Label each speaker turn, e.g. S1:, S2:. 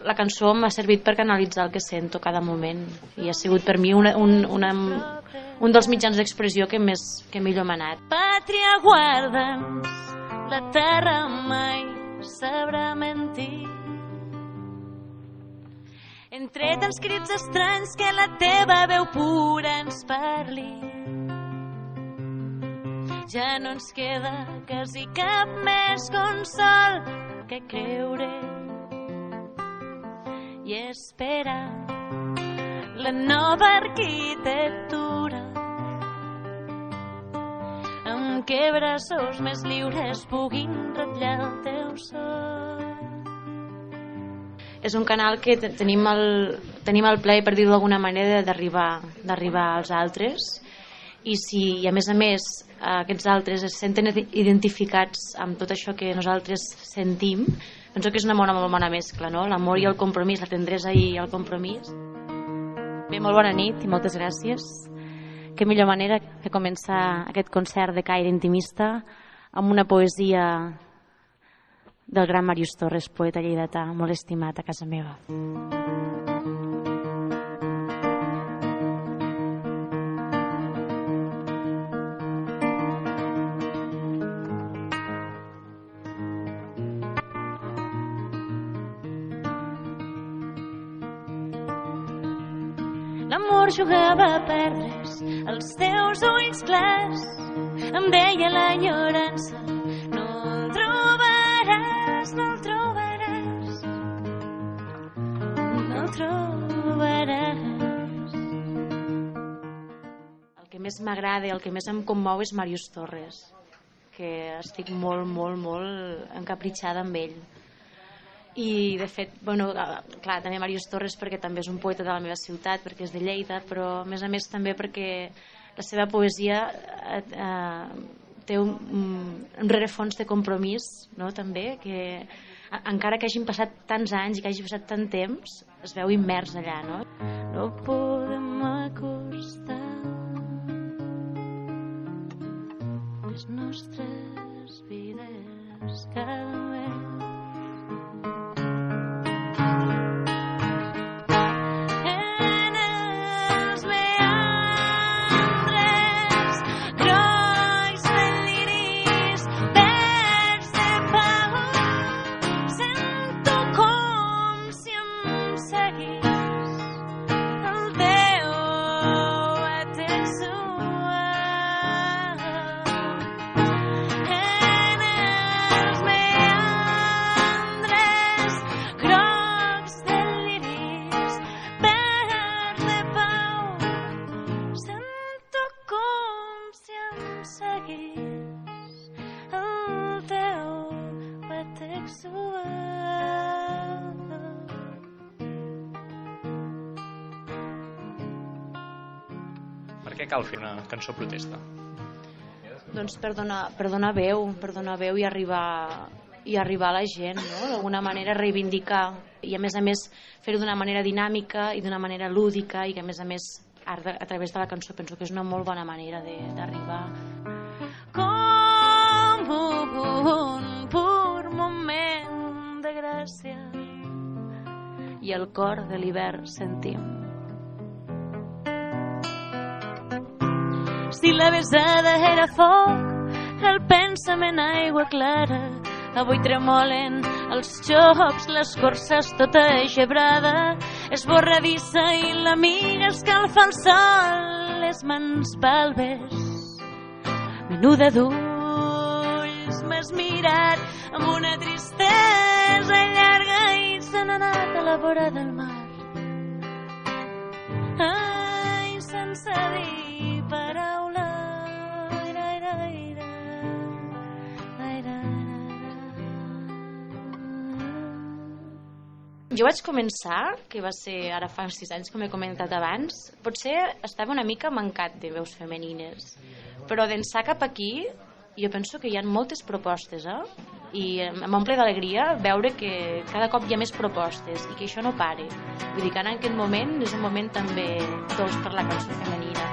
S1: la cançó m'ha servit per canalitzar el que sento cada moment i ha sigut per mi un dels mitjans d'expressió que millor m'ha anat.
S2: Pàtria, guarda'ns, la terra mai sabrà mentir. Entre tants crits estranys que la teva veu pura ens parli, ja no ens queda quasi cap més consol que creure i esperar la nova arquitectura amb què braços més lliures puguin ratllar el teu sol.
S1: És un canal que tenim el plaer, per dir-ho d'alguna manera, d'arribar als altres, i a més aquests altres es senten identificats amb tot això que nosaltres sentim. Penso que és una molt bona mescla, no? L'amor i el compromís, la tendresa i el compromís.
S3: Bé, molt bona nit i moltes gràcies. Que millor manera que començar aquest concert de caire intimista amb una poesia del gran Màrius Torres, poeta lleidatà, molt estimat a casa meva.
S2: L'amor jugava a perdre's els teus ulls clars, em deia l'enyorança, no el trobaràs, no el trobaràs, no el trobaràs.
S1: El que més m'agrada, el que més em commou és Màrius Torres, que estic molt encapritxada amb ell. I de fet, clar, també Màrius Torres perquè també és un poeta de la meva ciutat, perquè és de Lleida, però a més també perquè la seva poesia té un rerefons de compromís, no? També, que encara que hagin passat tants anys i que hagi passat tant temps, es veu immers allà, no?
S2: No podem acostar les nostres vides cada mes.
S4: Per què cal fer una cançó protesta?
S1: Doncs per donar veu i arribar a la gent, no? D'alguna manera reivindicar i a més fer-ho d'una manera dinàmica i d'una manera lúdica i que a més a través de la cançó penso que és una molt bona manera d'arribar.
S2: Com un pur moment de gràcia
S1: I el cor de l'hivern sentim.
S2: Si la besada era foc, el pensament aigua clara, avui tremolen els xops, l'escorça tota gebrada, esborradissa i l'amiga escalfa el sol, les mans balbes, menuda d'ulls, m'has mirat amb una tristesa llarga i se n'ha anat a la vora del mar. Ai, sense dir paraula.
S1: Jo vaig començar, que va ser ara fa 6 anys, com he comentat abans, potser estava una mica mancat de veus femenines, però d'ençà cap aquí jo penso que hi ha moltes propostes, i m'omple d'alegria veure que cada cop hi ha més propostes i que això no pare. Vull dir que ara en aquest moment és un moment també dolç per la cançó femenina.